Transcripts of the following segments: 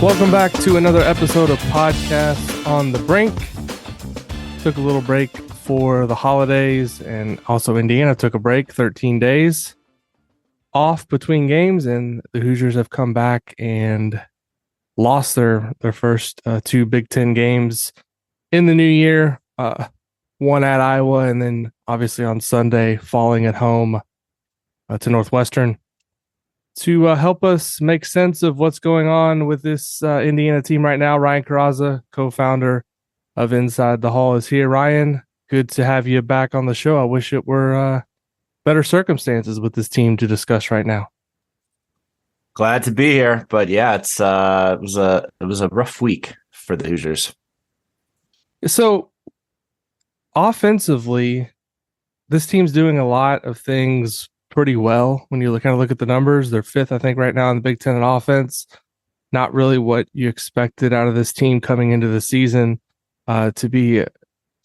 Welcome back to another episode of Podcast on the Brink. Took a little break for the holidays, and also Indiana took a break, 13 days off between games, and the Hoosiers have come back and lost their first two Big Ten games in the new year. One at Iowa, and then obviously on Sunday falling at home to Northwestern. To help us make sense of what's going on with this Indiana team right now, Ryan Corazza, co-founder of Inside the Hall, is here. Ryan, good to have you back on the show. I wish it were better circumstances with this team to discuss right now. Glad to be here, but yeah, it was a rough week for the Hoosiers. So offensively, this team's doing a lot of things pretty well when you kind of look at the numbers. They're fifth, I think, right now in the Big Ten in offense. Not really what you expected out of this team coming into the season, to be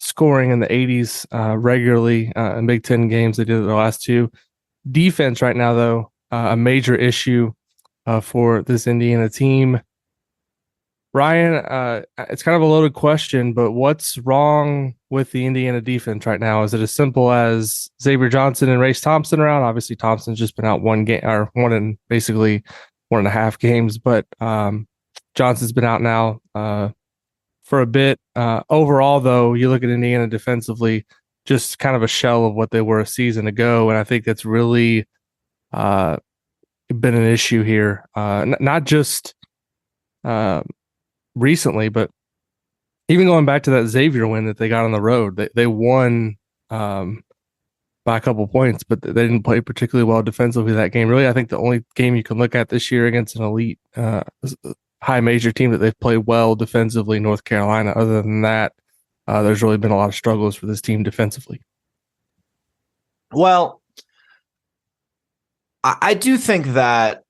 scoring in the 80s regularly in Big Ten games. They did it the last two. Defense right now, though, a major issue for this Indiana team. Ryan, it's kind of a loaded question, but what's wrong with the Indiana defense right now? Is it as simple as Xavier Johnson and Race Thompson around? Obviously, Thompson's just been out one game, or basically 1.5 games, but Johnson's been out now for a bit. Overall, though, you look at Indiana defensively, just kind of a shell of what they were a season ago, and I think that's really been an issue here. Not just recently, but even going back to that Xavier win that they got on the road, they won by a couple points, but they didn't play particularly well defensively that game. Really, I think the only game you can look at this year against an elite high major team that they've played well defensively, North Carolina. Other than that, there's really been a lot of struggles for this team defensively. Well, I do think that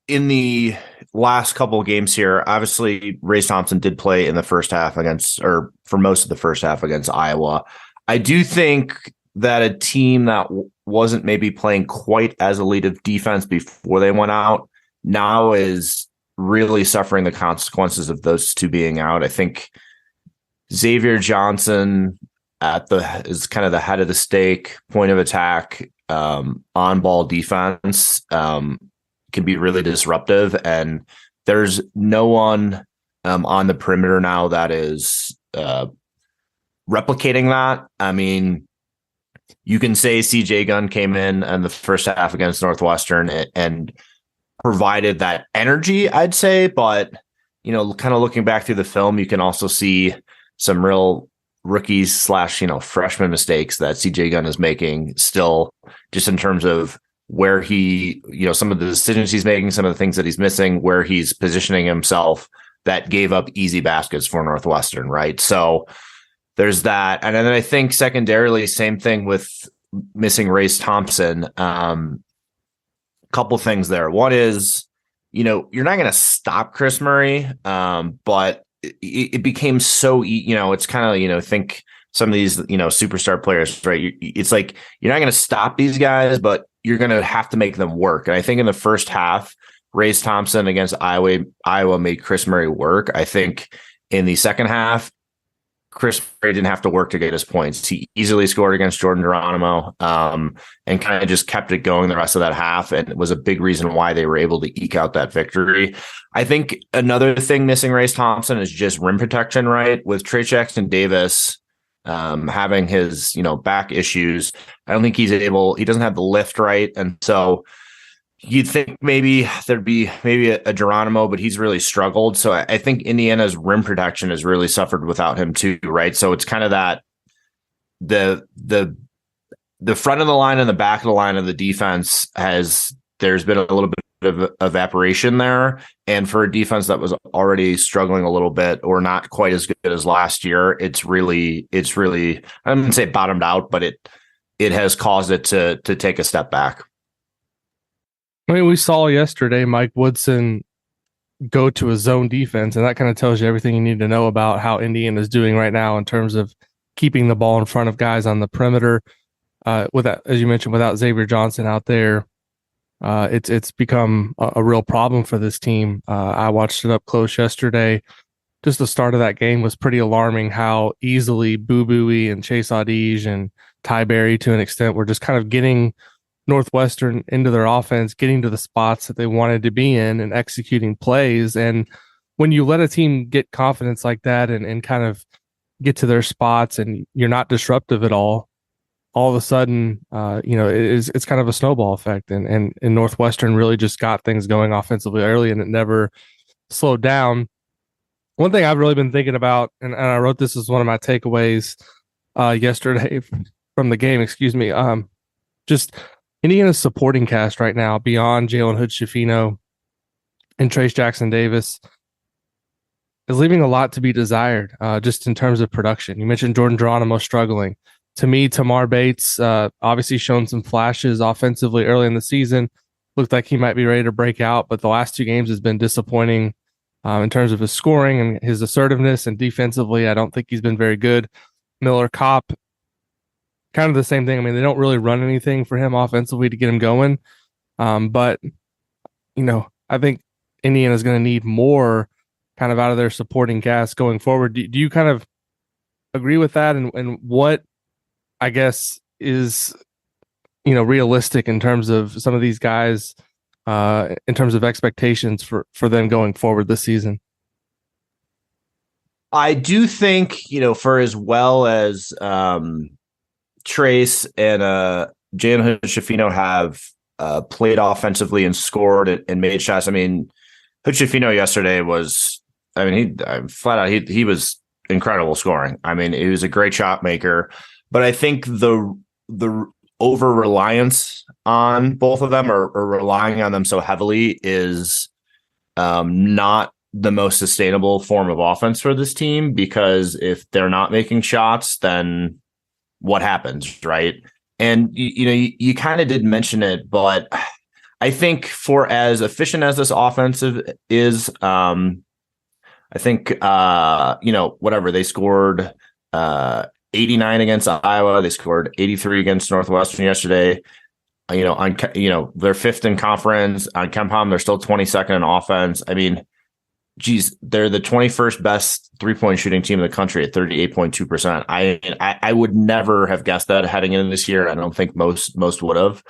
in the last couple of games here, obviously Race Thompson did play in the first half for most of the first half against Iowa. I do think that a team that wasn't maybe playing quite as elite of defense before they went out now is really suffering the consequences of those two being out. I think Xavier Johnson is kind of the head of the stake, point of attack, on ball defense, can be really disruptive, and there's no one on the perimeter now that is replicating that. I mean, you can say CJ Gunn came in the first half against Northwestern and provided that energy, I'd say, but kind of looking back through the film, you can also see some real rookies / freshman mistakes that CJ Gunn is making still, just in terms of where he, some of the decisions he's making, some of the things that he's missing, where he's positioning himself that gave up easy baskets for Northwestern, right? So there's that. And then I think secondarily, same thing with missing Race Thompson. Couple things there. One is, you're not going to stop Chris Murray, but it became so, it's kind of, think some of these, superstar players, right? It's like, you're not going to stop these guys, but you're going to have to make them work. And I think in the first half, Race Thompson against Iowa made Chris Murray work. I think in the second half, Chris Murray didn't have to work to get his points. He easily scored against Jordan Geronimo, and kind of just kept it going the rest of that half. And it was a big reason why they were able to eke out that victory. I think another thing missing Race Thompson is just rim protection, right? With Trey Jackson Davis having his, back issues. I don't think he doesn't have the lift right. And so you'd think maybe there'd be a Geronimo, but he's really struggled. So I think Indiana's rim protection has really suffered without him too, right? So it's kind of that the front of the line and the back of the line of the defense there's been a little bit of evaporation there. And for a defense that was already struggling a little bit or not quite as good as last year, it's really, I wouldn't say bottomed out, but it has caused it to take a step back. I mean, we saw yesterday Mike Woodson go to a zone defense, and that kind of tells you everything you need to know about how Indiana is doing right now in terms of keeping the ball in front of guys on the perimeter. As you mentioned, without Xavier Johnson out there, It's become a real problem for this team. I watched it up close yesterday. Just the start of that game was pretty alarming how easily Boo Buie and Chase Audige and Ty Berry to an extent were just kind of getting Northwestern into their offense, getting to the spots that they wanted to be in and executing plays. And when you let a team get confidence like that and kind of get to their spots and you're not disruptive at all of a sudden, it's kind of a snowball effect. And Northwestern really just got things going offensively early and it never slowed down. One thing I've really been thinking about, and I wrote this as one of my takeaways yesterday from the game, just Indiana's supporting cast right now beyond Jalen Hood-Schifino and Trace Jackson Davis is leaving a lot to be desired just in terms of production. You mentioned Jordan Geronimo struggling. To me, Tamar Bates obviously shown some flashes offensively early in the season. Looked like he might be ready to break out, but the last 2 games has been disappointing in terms of his scoring and his assertiveness, and defensively, I don't think he's been very good. Miller Kopp, kind of the same thing. I mean, they don't really run anything for him offensively to get him going. But, I think Indiana's going to need more kind of out of their supporting cast going forward. Do you kind of agree with that? And what, I guess, is, realistic in terms of some of these guys in terms of expectations for them going forward this season? I do think, for as well as Trace and Jalen Hood-Schifino have played offensively and scored and made shots. I mean, Hood-Schifino yesterday was, flat out, he was incredible scoring. I mean, he was a great shot maker, but I think the over reliance on both of them or relying on them so heavily is not the most sustainable form of offense for this team, because if they're not making shots, then what happens, right? And you kind of did mention it, but I think for as efficient as this offensive is, I think whatever, they scored 89 against Iowa, they scored 83 against Northwestern yesterday. They're 5th in conference on KenPom. They're still 22nd in offense. I mean, geez, they're the 21st best 3-point shooting team in the country at 38.2%. I would never have guessed that heading into this year. I don't think most would have.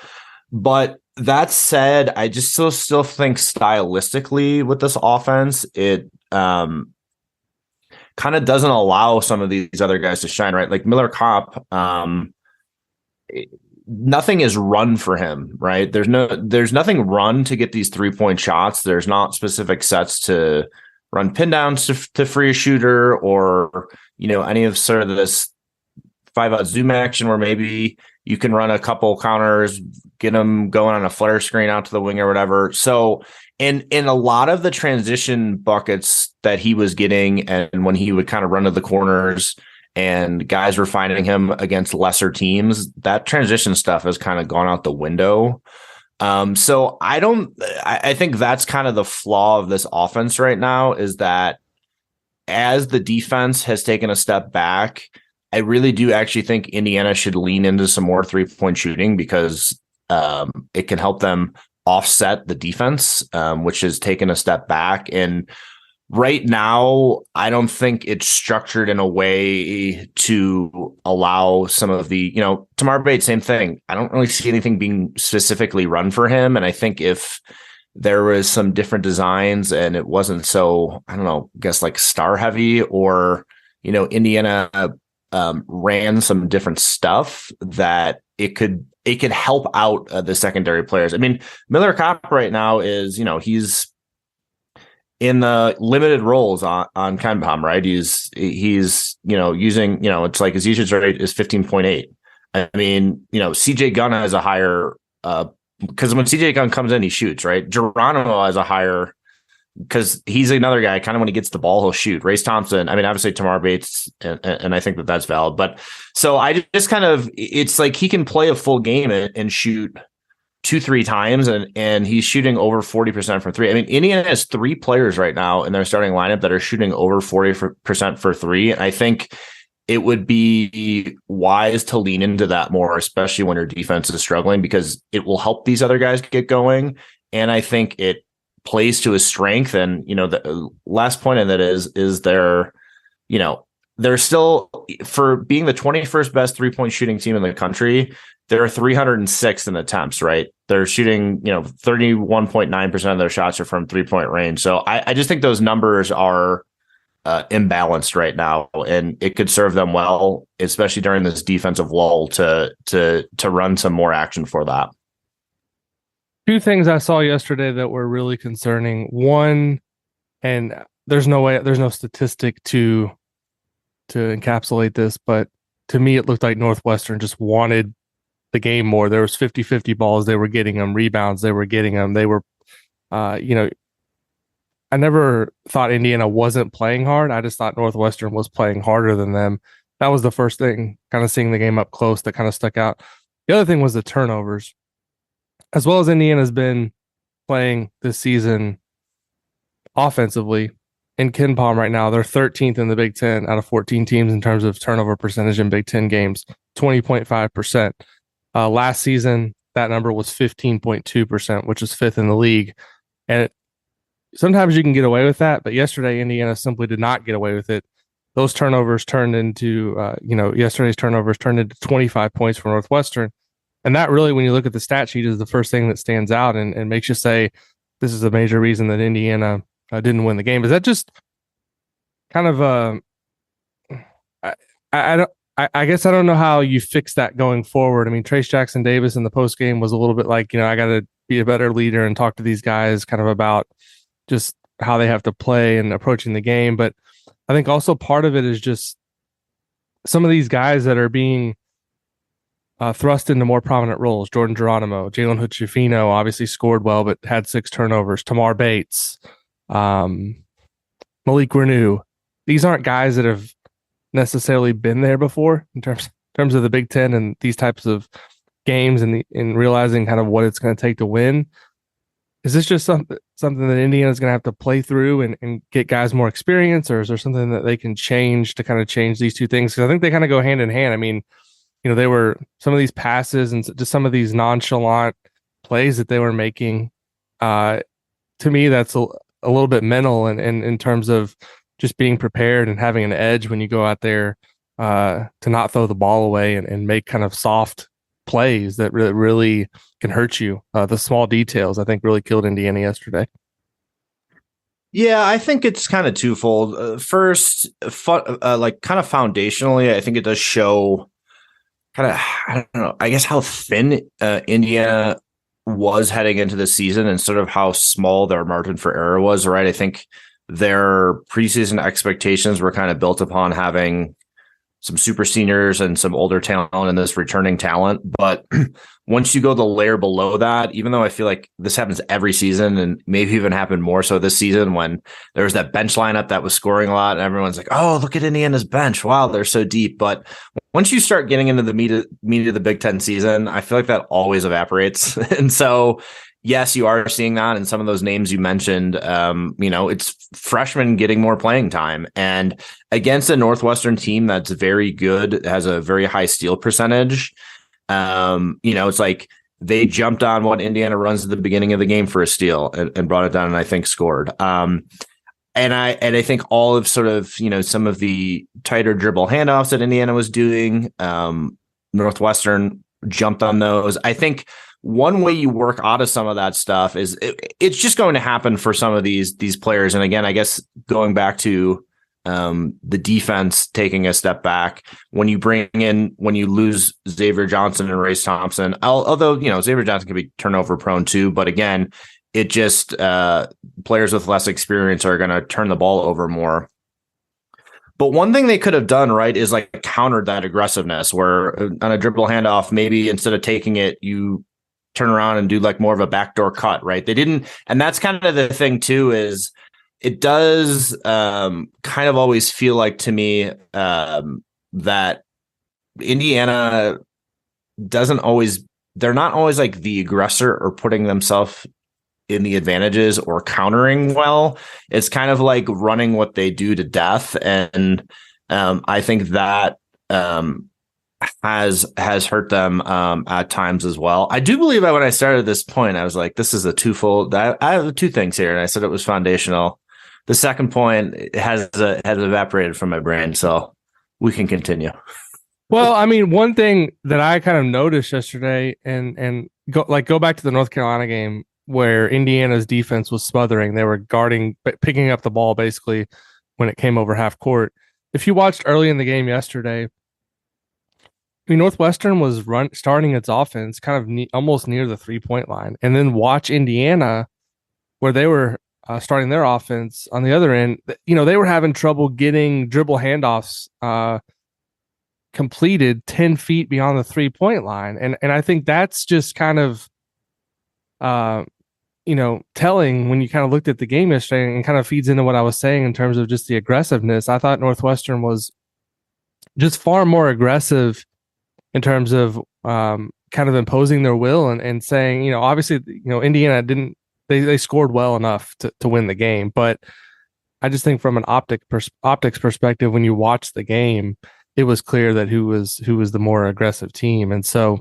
But that said, I just still think stylistically with this offense, it kind of doesn't allow some of these other guys to shine, right? Like Miller Kopp, nothing is run for him, right? There's nothing run to get these 3-point shots. There's not specific sets to run pin downs to free a shooter or, any of sort of this 5-out zoom action where maybe you can run a couple counters, get them going on a flare screen out to the wing or whatever. So in a lot of the transition buckets that he was getting, and when he would kind of run to the corners and guys were finding him against lesser teams, that transition stuff has kind of gone out the window. So I think that's kind of the flaw of this offense right now, is that as the defense has taken a step back, I really do actually think Indiana should lean into some more 3-point shooting, because it can help them offset the defense, which has taken a step back. And right now, I don't think it's structured in a way to allow some of the, Tamar Bates, same thing. I don't really see anything being specifically run for him. And I think if there was some different designs and it wasn't so, I don't know, I guess like star heavy, or, Indiana ran some different stuff, that it could help out the secondary players. I mean, Miller Kopp right now is, he's in the limited roles on KenPom, right? He's using, it's like his usage rate is 15.8. I mean, CJ Gunn has a higher, because when CJ Gunn comes in, he shoots, right? Geronimo has a higher, because he's another guy, kind of when he gets the ball, he'll shoot. Race Thompson, I mean, obviously Tamar Bates, and I think that's valid. But so I just kind of, it's like he can play a full game and shoot 2-3 times, and he's shooting over 40% from 3. I mean, Indiana has 3 players right now in their starting lineup that are shooting over 40% for 3. And I think it would be wise to lean into that more, especially when your defense is struggling, because it will help these other guys get going. And I think it plays to his strength. And, the last point of that is they're still, for being the 21st best 3-point shooting team in the country, they're 306th in attempts, right? They're shooting, 31.9% of their shots are from 3-point range. So I just think those numbers are imbalanced right now, and it could serve them well, especially during this defensive lull, to run some more action for that. Two things I saw yesterday that were really concerning. One, and there's no statistic to encapsulate this, but to me, it looked like Northwestern just wanted the game more. There was 50-50 balls. They were getting them, rebounds. They were getting them. They were, I never thought Indiana wasn't playing hard. I just thought Northwestern was playing harder than them. That was the first thing, kind of seeing the game up close, that kind of stuck out. The other thing was the turnovers. As well as Indiana's been playing this season offensively, in KenPom right now, they're 13th in the Big Ten out of 14 teams in terms of turnover percentage in Big Ten games, 20.5%. Last season, that number was 15.2%, which is fifth in the league. And sometimes you can get away with that, but yesterday Indiana simply did not get away with it. Those turnovers turned into, yesterday's turnovers turned into 25 points for Northwestern. And that really, when you look at the stat sheet, is the first thing that stands out and makes you say, this is a major reason that Indiana didn't win the game. Is that just kind of I guess I don't know how you fix that going forward. I mean, Trace Jackson Davis in the post game was a little bit like, I got to be a better leader and talk to these guys kind of about just how they have to play and approaching the game. But I think also part of it is just some of these guys that are being thrust into more prominent roles. Jordan Geronimo, Jalen Hood-Schifino obviously scored well, but had 6 turnovers. Tamar Bates, Malik Renew. These aren't guys that have necessarily been there before in terms of the Big Ten and these types of games and realizing kind of what it's going to take to win. Is this just something that Indiana's going to have to play through and get guys more experience, or is there something that they can change to kind of change these two things? Because I think they kind of go hand in hand. I mean, they were some of these passes and just some of these nonchalant plays that they were making. To me, that's a little bit mental and in terms of just being prepared and having an edge when you go out there to not throw the ball away and make kind of soft plays that really can hurt you. The small details, I think, really killed Indiana yesterday. Yeah, I think it's kind of twofold. First, kind of foundationally, I think it does show kind of, I don't know, I guess how thin Indiana was heading into the season and sort of how small their margin for error was, right? I think their preseason expectations were kind of built upon having some super seniors and some older talent and this returning talent. But once you go the layer below that, even though I feel like this happens every season and maybe even happened more so this season when there was that bench lineup that was scoring a lot and everyone's like, oh, look at Indiana's bench. Wow, they're so deep. But once you start getting into the meat of the Big Ten season, I feel like that always evaporates. And so, yes, you are seeing that in some of those names you mentioned. It's freshmen getting more playing time. And against a Northwestern team that's very good, has a very high steal percentage, it's like they jumped on what Indiana runs at the beginning of the game for a steal and brought it down and I think scored. And I think all of sort of, some of the tighter dribble handoffs that Indiana was doing, Northwestern jumped on those. I think one way you work out of some of that stuff is it's just going to happen for some of these players. And again, I guess going back to the defense taking a step back, when you lose Xavier Johnson and Race Thompson, although, Xavier Johnson can be turnover prone too, but again, it just players with less experience are going to turn the ball over more. But one thing they could have done, right, is like countered that aggressiveness where on a dribble handoff, maybe instead of taking it, you turn around and do like more of a backdoor cut, right? They didn't. And that's kind of the thing too, is it does kind of always feel like to me that Indiana they're not always like the aggressor or putting themselves in the advantages or countering well. It's kind of like running what they do to death. And I think that has hurt them at times as well. I do believe that when I started this point, I was like, this is a twofold. I have two things here, and I said it was foundational. The second point has evaporated from my brain, so we can continue. Well, I mean, one thing that I kind of noticed yesterday, and go back to the North Carolina game where Indiana's defense was smothering. They were picking up the ball basically when it came over half court. If you watched early in the game yesterday, I mean, Northwestern was starting its offense kind of almost near the 3-point line, and then watch Indiana where they were starting their offense on the other end. You know, they were having trouble getting dribble handoffs completed 10 feet beyond the 3-point line. And I think that's just kind of, telling when you kind of looked at the game yesterday, and kind of feeds into what I was saying in terms of just the aggressiveness. I thought Northwestern was just far more aggressive in terms of kind of imposing their will and saying, obviously, Indiana they scored well enough to win the game. But I just think from an optics perspective, when you watch the game, it was clear that who was the more aggressive team. And so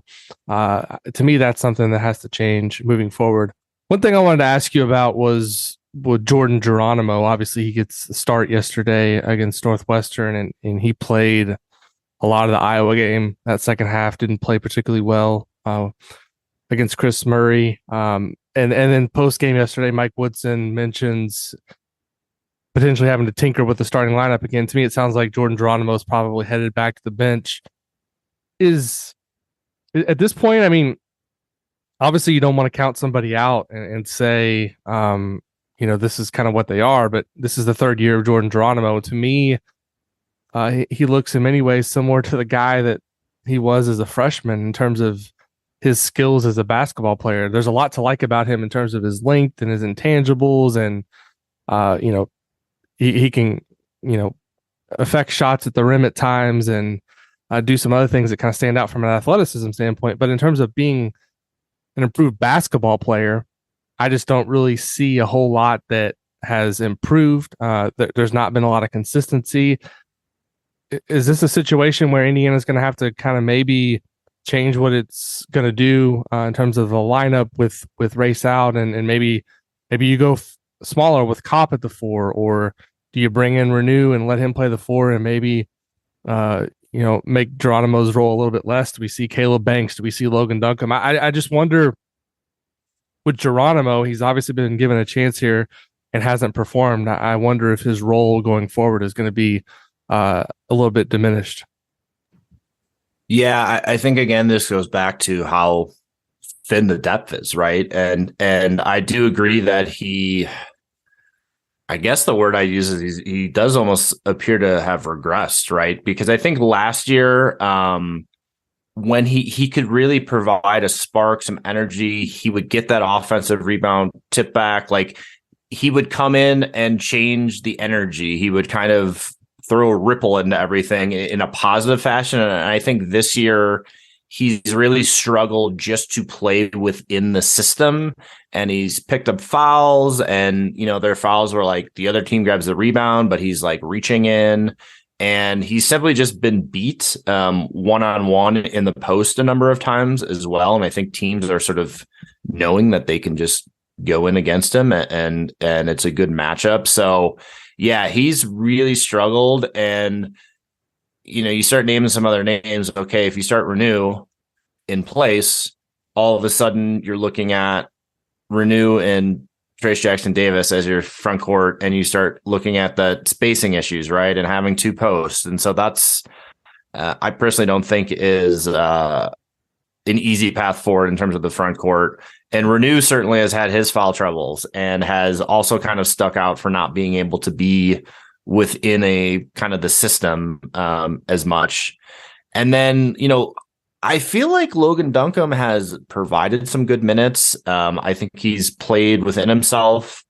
to me, that's something that has to change moving forward. One thing I wanted to ask you about was with Jordan Geronimo. Obviously, he gets the start yesterday against Northwestern, and he played a lot of the Iowa game. That second half didn't play particularly well against Chris Murray. And then post game yesterday, Mike Woodson mentions potentially having to tinker with the starting lineup again. To me, it sounds like Jordan Geronimo is probably headed back to the bench. Is at this point, I mean, obviously you don't want to count somebody out and say, this is kind of what they are, but this is the third year of Jordan Geronimo. To me, he looks in many ways similar to the guy that he was as a freshman in terms of his skills as a basketball player. There's a lot to like about him in terms of his length and his intangibles, and he can, affect shots at the rim at times and do some other things that kind of stand out from an athleticism standpoint. But in terms of being an improved basketball player, I just don't really see a whole lot that has improved. There's not been a lot of consistency. Is this a situation where Indiana's going to have to kind of maybe change what it's going to do in terms of the lineup with Race out, and maybe you go smaller with Kopp at the 4, or do you bring in Renew and let him play the 4 and maybe make Geronimo's role a little bit less? Do we see Caleb Banks? Do we see Logan Duncombe? I just wonder with Geronimo, he's obviously been given a chance here and hasn't performed. I wonder if his role going forward is going to be a little bit diminished. Yeah, I think again this goes back to how thin the depth is, right? And I do agree that I guess the word I use is he does almost appear to have regressed, right? Because I think last year, when he could really provide a spark, some energy, he would get that offensive rebound tip back. Like, he would come in and change the energy. He would kind of throw a ripple into everything in a positive fashion. And I think this year he's really struggled just to play within the system, and he's picked up fouls, and, their fouls were like the other team grabs the rebound, but he's like reaching in, and he's simply just been beat one-on-one in the post a number of times as well. And I think teams are sort of knowing that they can just go in against him, and it's a good matchup. So yeah, he's really struggled. And you start naming some other names. Okay, if you start Renew in place, all of a sudden you're looking at Renew and Trace Jackson Davis as your front court, and you start looking at the spacing issues, right? And having 2 posts. And so that's, I personally don't think is an easy path forward in terms of the front court. And Renew certainly has had his foul troubles and has also kind of stuck out for not being able to be within a kind of the system as much. And then, I feel like Logan Duncombe has provided some good minutes. I think he's played within himself,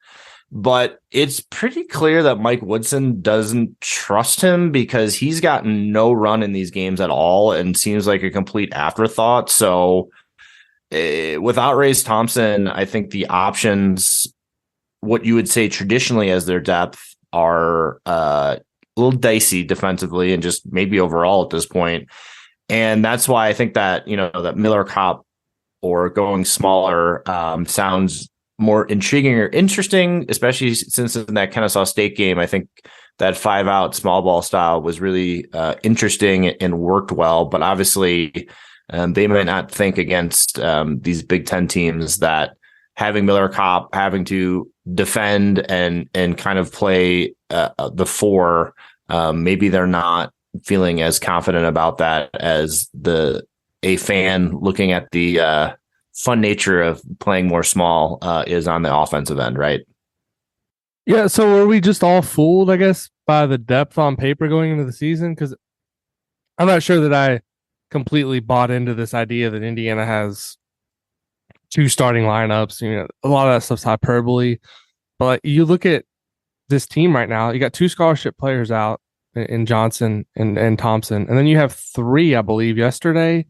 but it's pretty clear that Mike Woodson doesn't trust him, because he's gotten no run in these games at all and seems like a complete afterthought. So without Race Thompson, I think the options, what you would say traditionally as their depth, are little dicey defensively and just maybe overall at this point. And that's why I think that, that Miller Kopp or going smaller sounds more intriguing or interesting, especially since in that Kennesaw State game, I think that 5-out small ball style was really interesting and worked well. But obviously, they might not think against these Big Ten teams that having Miller Kopp having to defend and kind of play the four, maybe they're not feeling as confident about that as a fan looking at the fun nature of playing more small is on the offensive end, right? Yeah. So were we just all fooled, I guess, by the depth on paper going into the season? Because I'm not sure that I completely bought into this idea that Indiana has two starting lineups. A lot of that stuff's hyperbole. But you look at this team right now, you got two scholarship players out in Johnson and Thompson. And then you have three, I believe, yesterday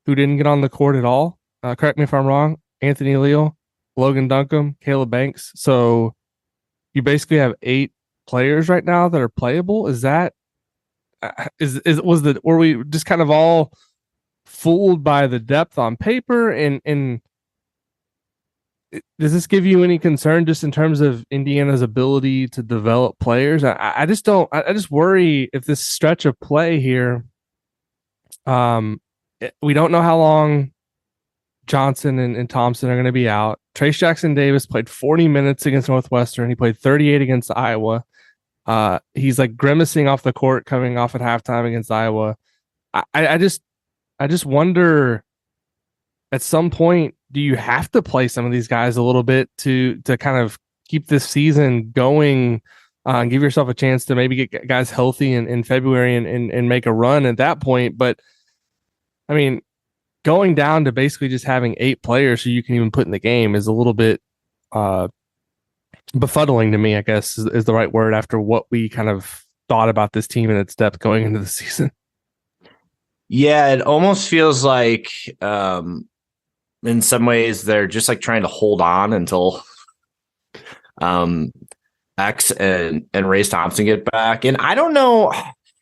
who didn't get on the court at all. Correct me if I'm wrong. Anthony Leal, Logan Duncombe, Caleb Banks. So you basically have 8 players right now that are playable. Is that were we just kind of all fooled by the depth on paper? And does this give you any concern just in terms of Indiana's ability to develop players? I just don't. I just worry if this stretch of play here. We don't know how long Johnson and Thompson are going to be out. Trace Jackson Davis played 40 minutes against Northwestern. He played 38 against Iowa. He's like grimacing off the court coming off at halftime against Iowa. I just wonder at some point, do you have to play some of these guys a little bit to kind of keep this season going and give yourself a chance to maybe get guys healthy in February and make a run at that point? But I mean, going down to basically just having 8 players who you can even put in the game is a little bit befuddling to me, I guess is the right word, after what we kind of thought about this team and its depth going into the season. Yeah, it almost feels like in some ways they're just like trying to hold on until X and Race Thompson get back. And I don't know.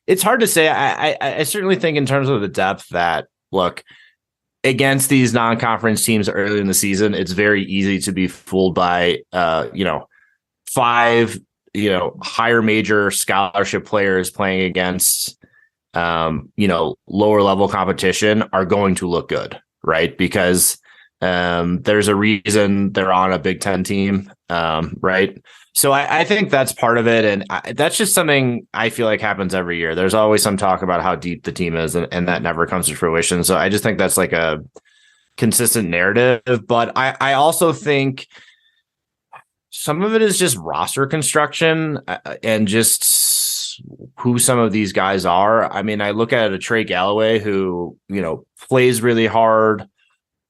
It's hard to say. I certainly think in terms of the depth that, look, against these non-conference teams early in the season, it's very easy to be fooled by 5 higher major scholarship players playing against lower level competition are going to look good, right? Because there's a reason they're on a Big Ten team, right? So I think that's part of it. And that's just something I feel like happens every year. There's always some talk about how deep the team is, and that never comes to fruition. So I just think that's like a consistent narrative. But I also think some of it is just roster construction and just who some of these guys are. I mean, I look at a Trey Galloway who, plays really hard,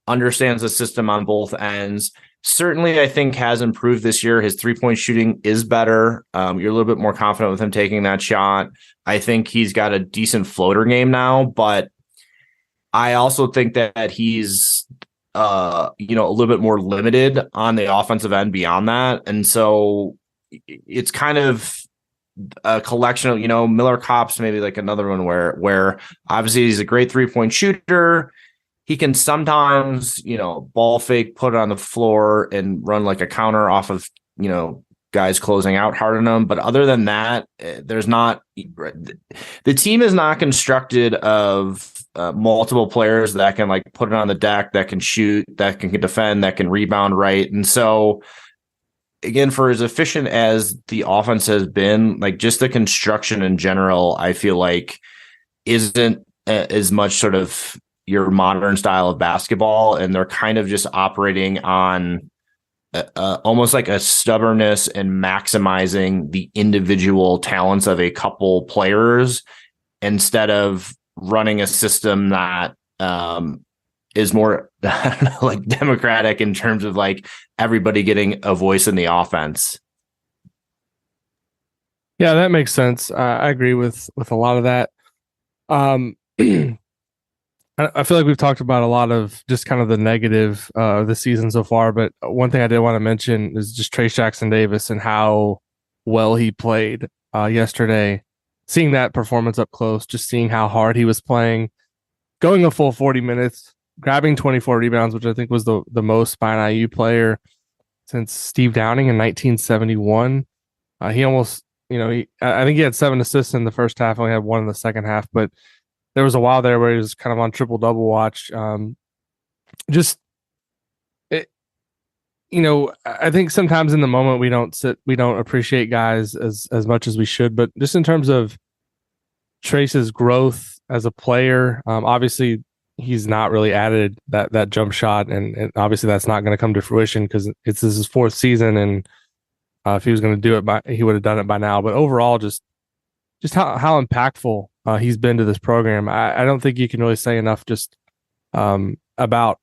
understands the system on both ends. Certainly, I think has improved this year. His 3-point shooting is better. You're a little bit more confident with him taking that shot. I think he's got a decent floater game now, but I also think that he's a little bit more limited on the offensive end beyond that. And so it's kind of a collection of, Miller Kopp's maybe like another one where obviously he's a great 3-point shooter. He can sometimes, ball fake, put it on the floor and run like a counter off of, guys closing out hard on him. But other than that, there's not, the team is not constructed of multiple players that can like put it on the deck, that can shoot, that can defend, that can rebound, right? And so again, for as efficient as the offense has been, like just the construction in general, I feel like isn't as much sort of your modern style of basketball, and they're kind of just operating on almost like a stubbornness and maximizing the individual talents of a couple players instead of running a system that is more like democratic in terms of like everybody getting a voice in the offense. Yeah, that makes sense. I agree with a lot of that. I feel like we've talked about a lot of just kind of the negative of the season so far, but one thing I did want to mention is just Trace Jackson Davis and how well he played yesterday. seeing that performance up close, just seeing how hard he was playing, going a full 40 minutes, grabbing 24 rebounds, which I think was the most by an IU player since Steve Downing in 1971. He almost, I think he had 7 assists in the first half, only had 1 in the second half, but there was a while there where he was kind of on triple-double watch. I think sometimes in the moment we don't appreciate guys as much as we should, but just in terms of Trace's growth as a player, obviously he's not really added that jump shot, and obviously that's not going to come to fruition because this is his 4th season, and if he was going to do it, he would have done it by now. But overall, just how impactful he's been to this program. I don't think you can really say enough just about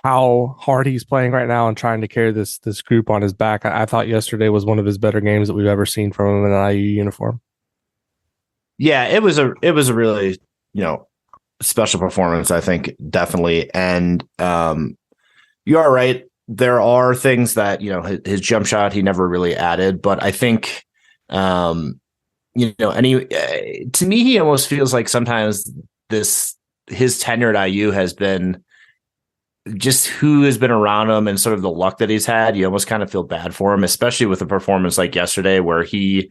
how hard he's playing right now and trying to carry this group on his back. I thought yesterday was one of his better games that we've ever seen from him in an IU uniform. Yeah, it was a really, special performance, I think, definitely. And you are right. There are things that, his jump shot, he never really added, but I think, to me, he almost feels like sometimes his tenure at IU has been just who has been around him and sort of the luck that he's had. You almost kind of feel bad for him, especially with a performance like yesterday where he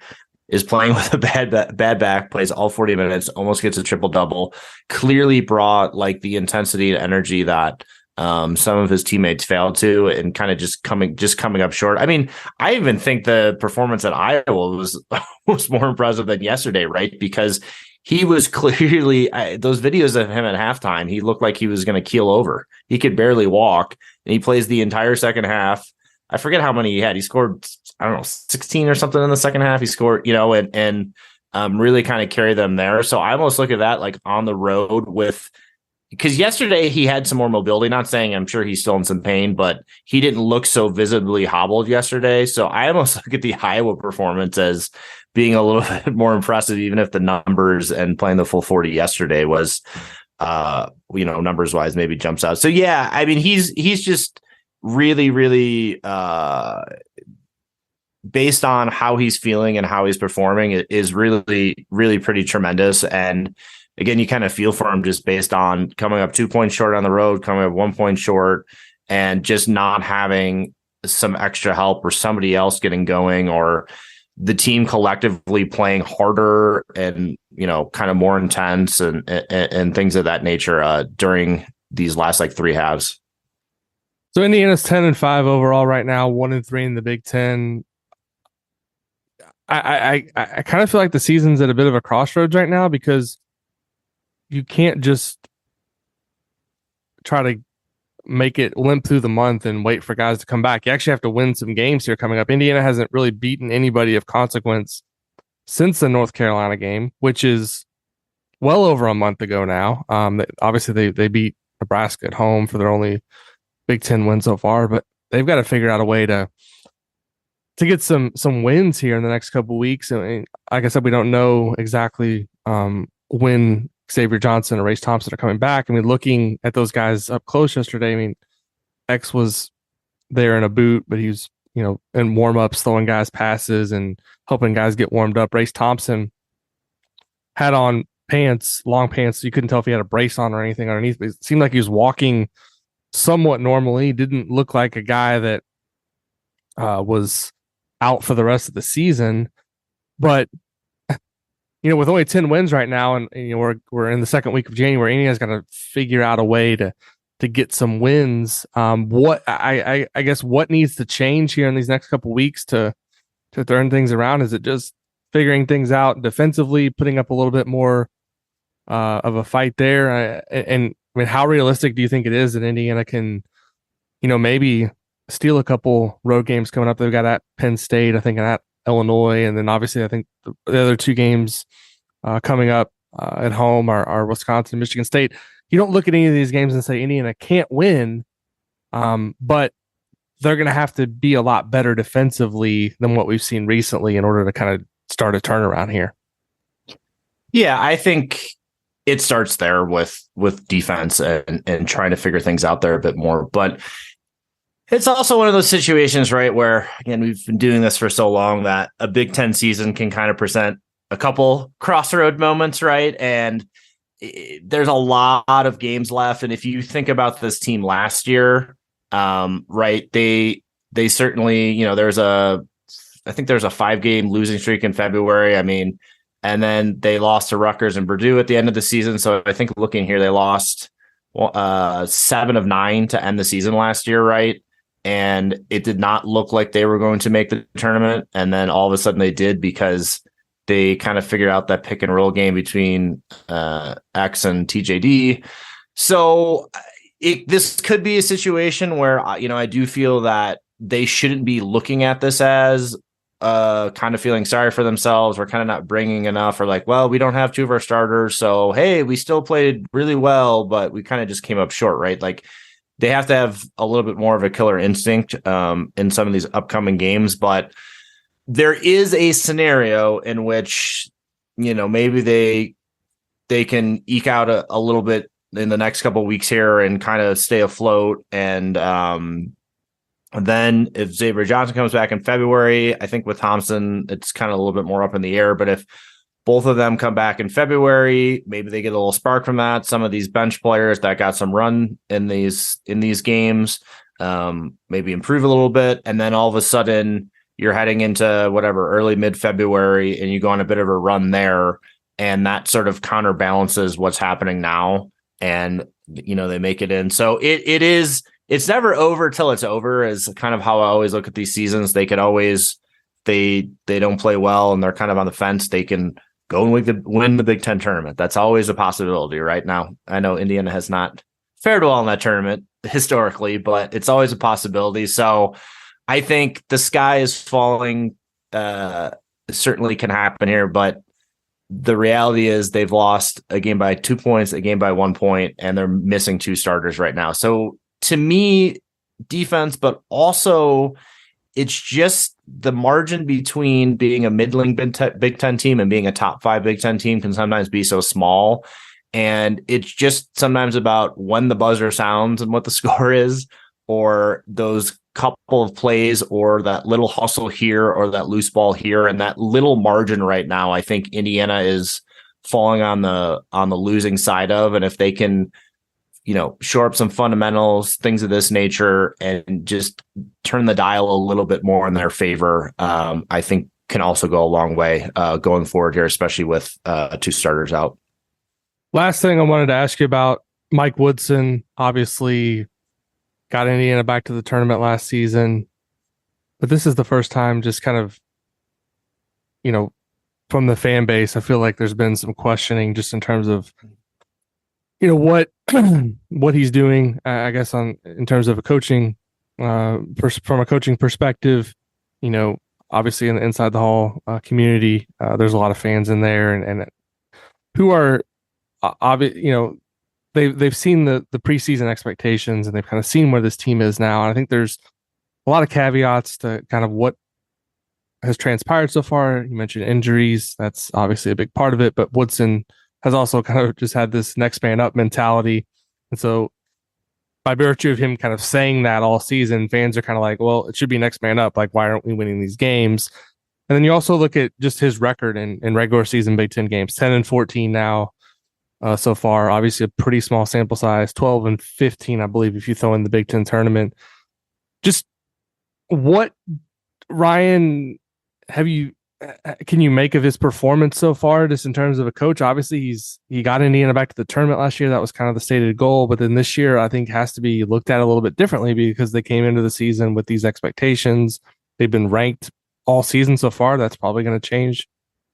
is playing with a bad back, plays all 40 minutes, almost gets a triple-double, clearly brought like the intensity and energy that some of his teammates failed to, and kind of just coming up short. I mean, I even think the performance at Iowa was more impressive than yesterday, right? Because he was clearly those videos of him at halftime, he looked like he was going to keel over. He could barely walk, and he plays the entire second half. I forget how many he had. He scored, 16 or something in the second half. He scored, and really kind of carry them there. So I almost look at that like on the road because yesterday he had some more mobility. Not saying I'm sure he's still in some pain, but he didn't look so visibly hobbled yesterday. So I almost look at the Iowa performance as being a little bit more impressive, even if the numbers and playing the full 40 yesterday was, numbers wise, maybe jumps out. So yeah, I mean, he's just really, really, based on how he's feeling and how he's performing, it is really, really pretty tremendous. And again, you kind of feel for him just based on coming up 2 points short on the road, coming up 1 point short, and just not having some extra help or somebody else getting going, or the team collectively playing harder and, kind of more intense and things of that nature during these last like 3 halves. So Indiana's 10-5 overall right now, 1-3 in the Big Ten. I kind of feel like the season's at a bit of a crossroads right now because you can't just try to make it limp through the month and wait for guys to come back. You actually have to win some games here coming up. Indiana hasn't really beaten anybody of consequence since the North Carolina game, which is well over a month ago now. Obviously, they beat Nebraska at home for their only Big Ten win so far, but they've got to figure out a way to get some wins here in the next couple of weeks. And like I said, we don't know exactly when Xavier Johnson or Race Thompson are coming back. I mean, looking at those guys up close yesterday, I mean, X was there in a boot, but he was, in warm-ups, throwing guys passes and helping guys get warmed up. Race Thompson had on pants, long pants, so you couldn't tell if he had a brace on or anything underneath, but it seemed like he was walking somewhat normally. He didn't look like a guy that was out for the rest of the season. But with only 10 wins right now, and we're in the second week of January, Indiana's got to figure out a way to get some wins. What I guess what needs to change here in these next couple of weeks to turn things around? Is it just figuring things out defensively, putting up a little bit more of a fight there? And I mean, how realistic do you think it is that Indiana can, maybe steal a couple road games coming up? They've got at Penn State, I think, and at Illinois, and then obviously I think the other 2 games coming up at home are Wisconsin, Michigan State. You don't look at any of these games and say Indiana can't win, but they're going to have to be a lot better defensively than what we've seen recently in order to kind of start a turnaround here. Yeah, I think it starts there with defense and trying to figure things out there a bit more. But it's also one of those situations, right, where, again, we've been doing this for so long that a Big Ten season can kind of present a couple crossroad moments, right? And there's a lot of games left. And if you think about this team last year, right, they certainly, I think there's a 5-game losing streak in February. I mean, and then they lost to Rutgers and Purdue at the end of the season. So I think looking here, they lost 7 of 9 to end the season last year, right? And it did not look like they were going to make the tournament. And then all of a sudden they did, because they kind of figured out that pick and roll game between X and TJD. So this could be a situation where, I do feel that they shouldn't be looking at this as kind of feeling sorry for themselves, or kind of not bringing enough, or like, well, we don't have 2 of our starters, so hey, we still played really well, but we kind of just came up short, right? Like, they have to have a little bit more of a killer instinct in some of these upcoming games. But there is a scenario in which, maybe they can eke out a little bit in the next couple of weeks here and kind of stay afloat. And then if Xavier Johnson comes back in February, I think with Thompson, it's kind of a little bit more up in the air. But if both of them come back in February, maybe they get a little spark from that. Some of these bench players that got some run in these games maybe improve a little bit. And then all of a sudden you're heading into whatever, early mid-February, and you go on a bit of a run there. And that sort of counterbalances what's happening now. And, they make it in. So it's never over till it's over, is kind of how I always look at these seasons. They could always, they don't play well and they're kind of on the fence, they can go and win the Big Ten tournament. That's always a possibility right now. I know Indiana has not fared well in that tournament historically, but it's always a possibility. So I think the sky is falling. Certainly can happen here, but the reality is they've lost a game by 2 points, a game by 1 point, and they're missing 2 starters right now. So to me, defense, but also it's just the margin between being a middling Big Ten team and being a top 5 Big Ten team can sometimes be so small. And it's just sometimes about when the buzzer sounds and what the score is, or those couple of plays, or that little hustle here, or that loose ball here. And that little margin right now, I think Indiana is falling on the losing side of. And if they can, shore up some fundamentals, things of this nature, and just turn the dial a little bit more in their favor, I think can also go a long way going forward here, especially with 2 starters out. Last thing I wanted to ask you about, Mike Woodson obviously got Indiana back to the tournament last season, but this is the first time, just kind of, from the fan base, I feel like there's been some questioning just in terms of, what he's doing, I guess, in terms of a coaching, from a coaching perspective. Obviously in the Inside the Hall community, there's a lot of fans in there, and who are they've seen the preseason expectations, and they've kind of seen where this team is now. And I think there's a lot of caveats to kind of what has transpired so far. You mentioned injuries. That's obviously a big part of it, but Woodson has also kind of just had this next man up mentality. And so by virtue of him kind of saying that all season, fans are kind of like, well, it should be next man up. Like, why aren't we winning these games? And then you also look at just his record in regular season Big Ten games, 10-14 now. So far, obviously a pretty small sample size, 12-15, I believe, if you throw in the Big Ten tournament. Just what, Ryan, can you make of his performance so far, just in terms of a coach? Obviously, he got Indiana back to the tournament last year. That was kind of the stated goal. But then this year, I think, has to be looked at a little bit differently, because they came into the season with these expectations. They've been ranked all season so far. That's probably going to change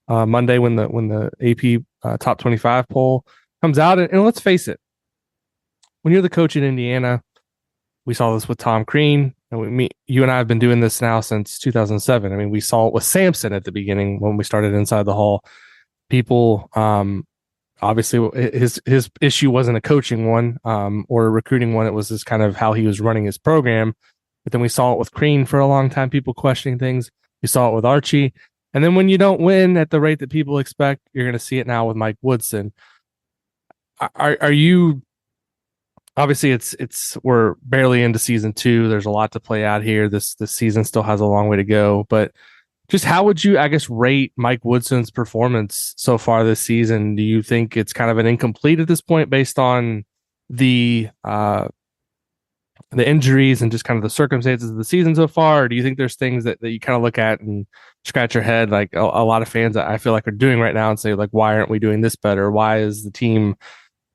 Monday when the AP top 25 poll comes out. And let's face it, when you're the coach in Indiana, we saw this with Tom Crean, and you and I have been doing this now since 2007. I mean, we saw it with Sampson at the beginning when we started Inside the Hall. People, obviously, his issue wasn't a coaching one or a recruiting one. It was just kind of how he was running his program. But then we saw it with Crean for a long time, people questioning things. We saw it with Archie. And then when you don't win at the rate that people expect, you're going to see it now with Mike Woodson. Are you, obviously we're barely into season 2. There's a lot to play out here. This season still has a long way to go, but Just how would you, I guess, rate Mike Woodson's performance so far this season? Do you think it's kind of an incomplete at this point based on the injuries and just kind of the circumstances of the season so far? Or do you think there's things that you kind of look at and scratch your head, like a lot of fans that I feel like are doing right now, and say, like, why aren't we doing this better? Why is the team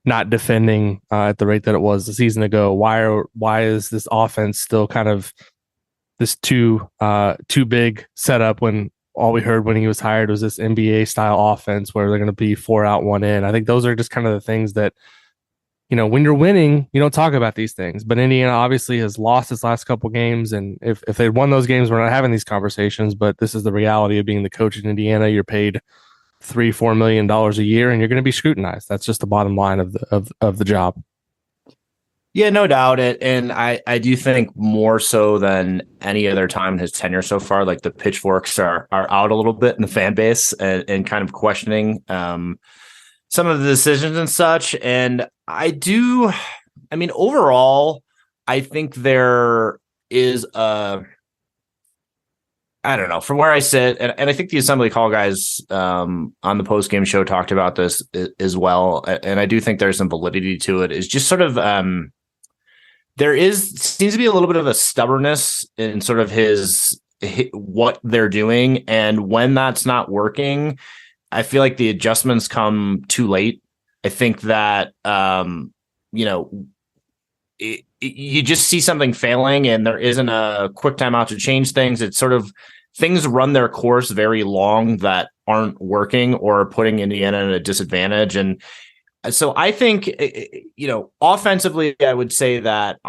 not defending at the rate that it was a season ago? Why is this offense still kind of this too big setup when all we heard when he was hired was this NBA style offense where they're going to be 4 out 1 in? I think those are just kind of the things that, when you're winning, you don't talk about these things. But Indiana obviously has lost its last couple games, and if they'd won those games, we're not having these conversations. But this is the reality of being the coach in Indiana. You're paid $3-4 million a year, and you're going to be scrutinized. That's just the bottom line of the job. Yeah, no doubt. And I do think more so than any other time in his tenure so far, like the pitchforks are out a little bit in the fan base and kind of questioning some of the decisions and such. And overall, I think there is I don't know, from where I sit, and I think the Assembly Call guys on the post-game show talked about this as well, and I do think there's some validity to it, is just sort of seems to be a little bit of a stubbornness in sort of his what they're doing, and when that's not working, I feel like the adjustments come too late. I think that you just see something failing and there isn't a quick timeout to change things. It's sort of things run their course very long that aren't working or putting Indiana at a disadvantage. And so I think, offensively, I would say that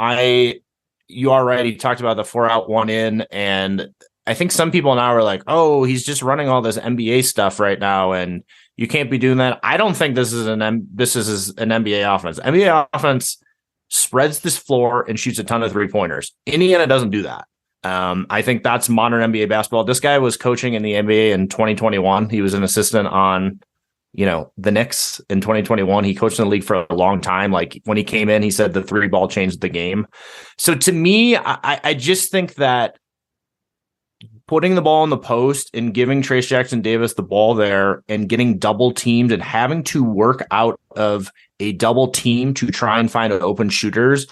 you already talked about the 4 out 1 in, and I think some people now are like, oh, he's just running all this NBA stuff right now, and you can't be doing that. I don't think this is an NBA offense. NBA offense spreads this floor and shoots a ton of 3-pointers. Indiana doesn't do that. I think that's modern NBA basketball. This guy was coaching in the NBA in 2021. He was an assistant on the Knicks in 2021. He coached in the league for a long time. Like, when he came in, he said the 3 ball changed the game. So to me, I just think that putting the ball in the post and giving Trayce Jackson-Davis the ball there and getting double teamed and having to work out of a double team to try and find open shooters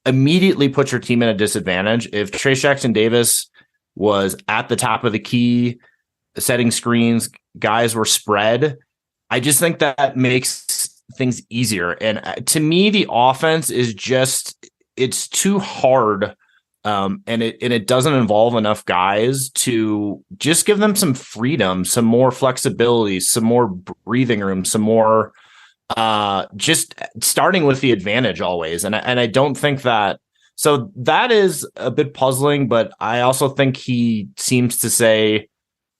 immediately puts your team in a disadvantage. If Trayce Jackson-Davis was at the top of the key, setting screens, guys were spread, I just think that makes things easier. And to me, the offense is it's too hard. And it doesn't involve enough guys to just give them some freedom, some more flexibility, some more breathing room, some more just starting with the advantage always. And I don't think that. So that is a bit puzzling, but I also think he seems to say,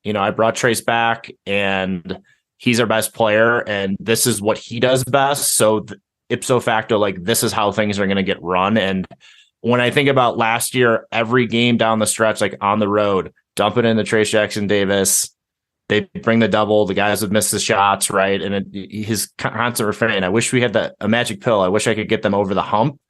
I brought Trayce back and he's our best player and this is what he does best. So ipso facto, like, this is how things are going to get run. And when I think about last year, every game down the stretch, like on the road, dump it into Trayce Jackson-Davis, they bring the double, the guys would miss the shots, right? And his constant refrain, I wish we had a magic pill. I wish I could get them over the hump.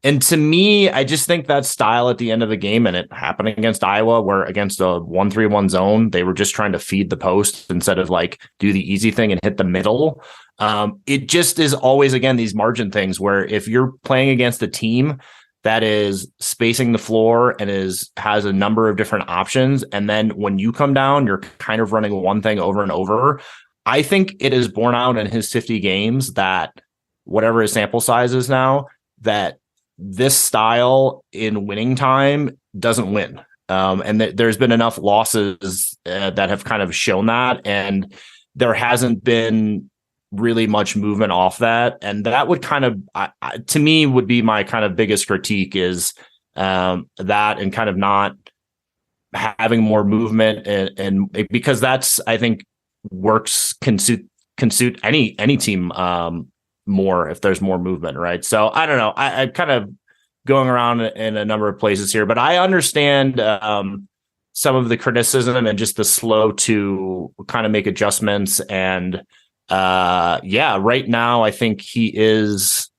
And to me, I just think that style at the end of the game, and it happened against Iowa, where against a 1-3-1 zone, they were just trying to feed the post instead of like do the easy thing and hit the middle. It just is always, again, these margin things where if you're playing against a team that is spacing the floor and has a number of different options, and then when you come down, you're kind of running one thing over and over. I think it is borne out in his 50 games that, whatever his sample size is now, that this style in winning time doesn't win. And there's been enough losses that have kind of shown that, and there hasn't been really much movement off that. And that would kind of, to me, would be my kind of biggest critique is that, and kind of not having more movement, and because that's, I think, can suit any team more if there's more movement, right? So I don't know. I'm kind of going around in a number of places here, but I understand some of the criticism and just the slow to kind of make adjustments. And right now I think he is,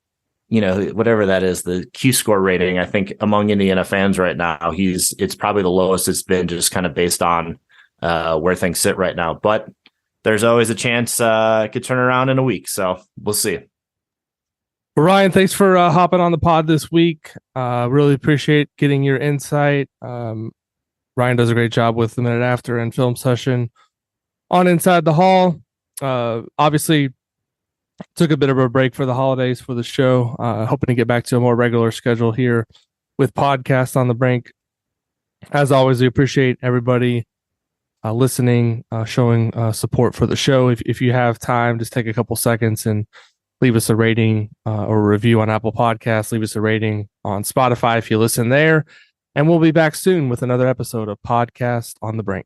whatever that is, the Q score rating, I think among Indiana fans right now, it's probably the lowest it's been, just kind of based on where things sit right now. But there's always a chance it could turn around in a week. So we'll see. Well, Ryan, thanks for hopping on the pod this week. Really appreciate getting your insight. Ryan does a great job with the Minute After and Film Session on Inside the Hall. Obviously, took a bit of a break for the holidays for the show. Hoping to get back to a more regular schedule here with Podcast on the Brink. As always, we appreciate everybody listening, showing support for the show. If you have time, just take a couple seconds and leave us a rating or a review on Apple Podcasts. Leave us a rating on Spotify if you listen there. And we'll be back soon with another episode of Podcast on the Brink.